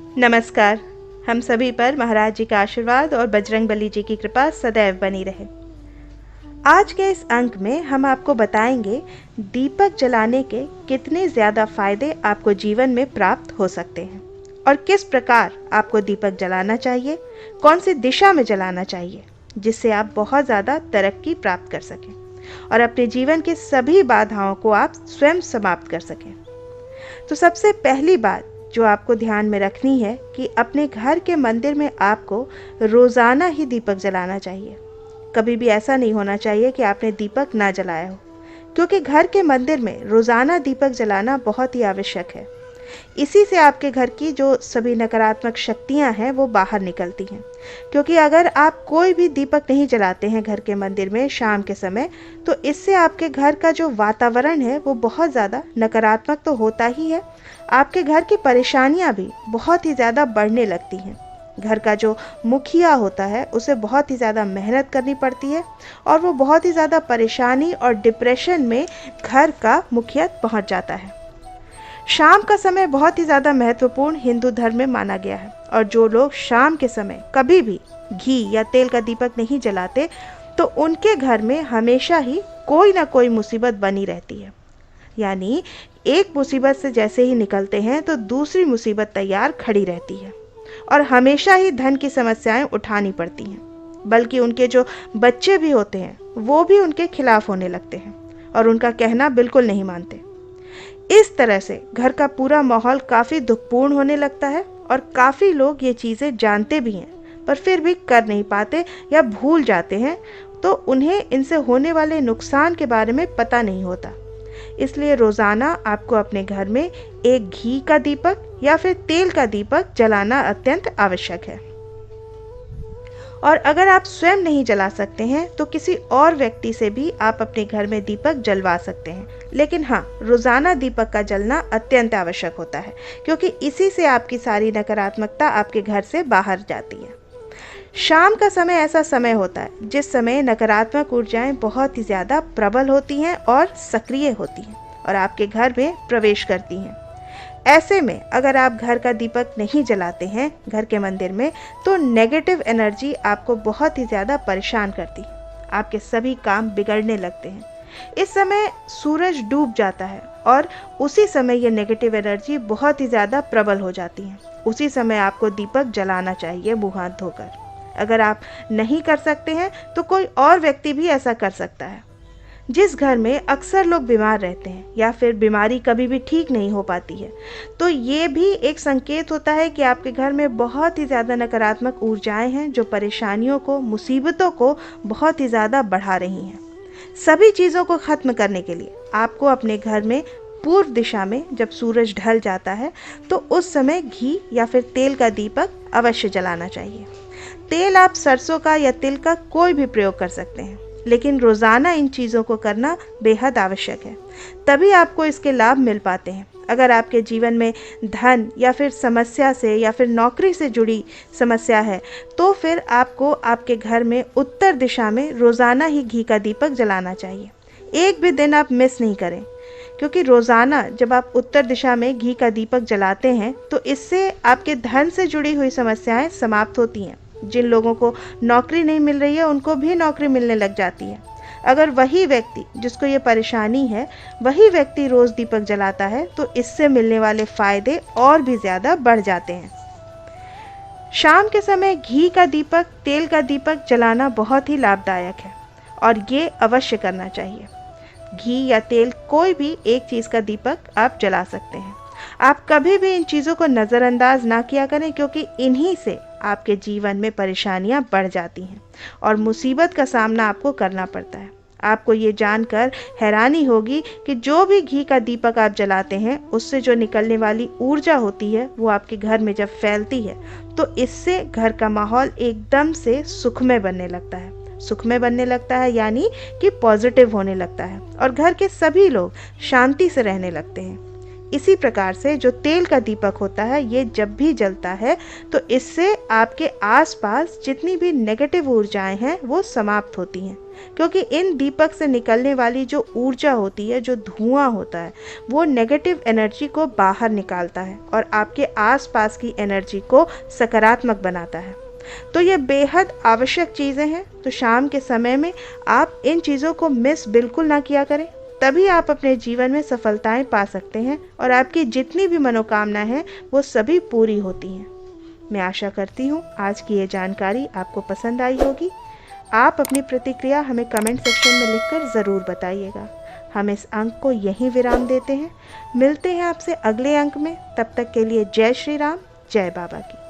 नमस्कार। हम सभी पर महाराज जी का आशीर्वाद और बजरंगबली जी की कृपा सदैव बनी रहे। आज के इस अंक में हम आपको बताएंगे दीपक जलाने के कितने ज़्यादा फायदे आपको जीवन में प्राप्त हो सकते हैं और किस प्रकार आपको दीपक जलाना चाहिए, कौन सी दिशा में जलाना चाहिए, जिससे आप बहुत ज़्यादा तरक्की प्राप्त कर सकें और अपने जीवन की सभी बाधाओं को आप स्वयं समाप्त कर सकें। तो सबसे पहली बात जो आपको ध्यान में रखनी है कि अपने घर के मंदिर में आपको रोज़ाना ही दीपक जलाना चाहिए। कभी भी ऐसा नहीं होना चाहिए कि आपने दीपक ना जलाया हो, क्योंकि घर के मंदिर में रोज़ाना दीपक जलाना बहुत ही आवश्यक है। इसी से आपके घर की जो सभी नकारात्मक शक्तियां हैं वो बाहर निकलती हैं। क्योंकि अगर आप कोई भी दीपक नहीं जलाते हैं घर के मंदिर में शाम के समय, तो इससे आपके घर का जो वातावरण है वो बहुत ज़्यादा नकारात्मक तो होता ही है, आपके घर की परेशानियां भी बहुत ही ज़्यादा बढ़ने लगती हैं। घर का जो मुखिया होता है उसे बहुत ही ज़्यादा मेहनत करनी पड़ती है और वो बहुत ही ज़्यादा परेशानी और डिप्रेशन में घर का मुखिया पहुंच जाता है। शाम का समय बहुत ही ज़्यादा महत्वपूर्ण हिंदू धर्म में माना गया है और जो लोग शाम के समय कभी भी घी या तेल का दीपक नहीं जलाते, तो उनके घर में हमेशा ही कोई ना कोई मुसीबत बनी रहती है। यानी एक मुसीबत से जैसे ही निकलते हैं तो दूसरी मुसीबत तैयार खड़ी रहती है और हमेशा ही धन की समस्याएं उठानी पड़ती हैं। बल्कि उनके जो बच्चे भी होते हैं वो भी उनके खिलाफ होने लगते हैं और उनका कहना बिल्कुल नहीं मानते। इस तरह से घर का पूरा माहौल काफ़ी दुखपूर्ण होने लगता है और काफ़ी लोग ये चीज़ें जानते भी हैं पर फिर भी कर नहीं पाते या भूल जाते हैं, तो उन्हें इनसे होने वाले नुकसान के बारे में पता नहीं होता। इसलिए रोज़ाना आपको अपने घर में एक घी का दीपक या फिर तेल का दीपक जलाना अत्यंत आवश्यक है। और अगर आप स्वयं नहीं जला सकते हैं तो किसी और व्यक्ति से भी आप अपने घर में दीपक जलवा सकते हैं। लेकिन हाँ, रोज़ाना दीपक का जलना अत्यंत आवश्यक होता है, क्योंकि इसी से आपकी सारी नकारात्मकता आपके घर से बाहर जाती है। शाम का समय ऐसा समय होता है जिस समय नकारात्मक ऊर्जाएं बहुत ही ज़्यादा प्रबल होती हैं और सक्रिय होती हैं और आपके घर में प्रवेश करती हैं। ऐसे में अगर आप घर का दीपक नहीं जलाते हैं घर के मंदिर में, तो नेगेटिव एनर्जी आपको बहुत ही ज़्यादा परेशान करती है, आपके सभी काम बिगड़ने लगते हैं। इस समय सूरज डूब जाता है और उसी समय ये नेगेटिव एनर्जी बहुत ही ज़्यादा प्रबल हो जाती है। उसी समय आपको दीपक जलाना चाहिए मुँह हाथ धोकर। अगर आप नहीं कर सकते हैं तो कोई और व्यक्ति भी ऐसा कर सकता है। जिस घर में अक्सर लोग बीमार रहते हैं या फिर बीमारी कभी भी ठीक नहीं हो पाती है, तो ये भी एक संकेत होता है कि आपके घर में बहुत ही ज़्यादा नकारात्मक ऊर्जाएं हैं जो परेशानियों को, मुसीबतों को बहुत ही ज़्यादा बढ़ा रही हैं। सभी चीज़ों को ख़त्म करने के लिए आपको अपने घर में पूर्व दिशा में जब सूरज ढल जाता है तो उस समय घी या फिर तेल का दीपक अवश्य जलाना चाहिए। तेल आप सरसों का या तिल का कोई भी प्रयोग कर सकते हैं, लेकिन रोज़ाना इन चीज़ों को करना बेहद आवश्यक है, तभी आपको इसके लाभ मिल पाते हैं। अगर आपके जीवन में धन या फिर समस्या से या फिर नौकरी से जुड़ी समस्या है, तो फिर आपको आपके घर में उत्तर दिशा में रोज़ाना ही घी का दीपक जलाना चाहिए। एक भी दिन आप मिस नहीं करें, क्योंकि रोज़ाना जब आप उत्तर दिशा में घी का दीपक जलाते हैं तो इससे आपके धन से जुड़ी हुई समस्याएं समाप्त होती हैं। जिन लोगों को नौकरी नहीं मिल रही है उनको भी नौकरी मिलने लग जाती है। अगर वही व्यक्ति जिसको ये परेशानी है, वही व्यक्ति रोज़ दीपक जलाता है, तो इससे मिलने वाले फ़ायदे और भी ज़्यादा बढ़ जाते हैं। शाम के समय घी का दीपक, तेल का दीपक जलाना बहुत ही लाभदायक है और ये अवश्य करना चाहिए। घी या तेल कोई भी एक चीज़ का दीपक आप जला सकते हैं। आप कभी भी इन चीज़ों को नज़रअंदाज ना किया करें, क्योंकि इन्हीं से आपके जीवन में परेशानियां बढ़ जाती हैं और मुसीबत का सामना आपको करना पड़ता है। आपको ये जानकर हैरानी होगी कि जो भी घी का दीपक आप जलाते हैं उससे जो निकलने वाली ऊर्जा होती है वो आपके घर में जब फैलती है तो इससे घर का माहौल एकदम से सुखमय बनने लगता है। सुखमय बनने लगता है यानी कि पॉजिटिव होने लगता है और घर के सभी लोग शांति से रहने लगते हैं। इसी प्रकार से जो तेल का दीपक होता है, ये जब भी जलता है तो इससे आपके आसपास जितनी भी नेगेटिव ऊर्जाएं हैं वो समाप्त होती हैं, क्योंकि इन दीपक से निकलने वाली जो ऊर्जा होती है, जो धुआं होता है, वो नेगेटिव एनर्जी को बाहर निकालता है और आपके आसपास की एनर्जी को सकारात्मक बनाता है। तो ये बेहद आवश्यक चीज़ें हैं। तो शाम के समय में आप इन चीज़ों को मिस बिल्कुल ना किया करें, तभी आप अपने जीवन में सफलताएं पा सकते हैं और आपकी जितनी भी मनोकामना हैं वो सभी पूरी होती हैं। मैं आशा करती हूँ आज की ये जानकारी आपको पसंद आई होगी। आप अपनी प्रतिक्रिया हमें कमेंट सेक्शन में लिखकर ज़रूर बताइएगा। हम इस अंक को यहीं विराम देते हैं। मिलते हैं आपसे अगले अंक में। तब तक के लिए जय श्री राम, जय बाबा की।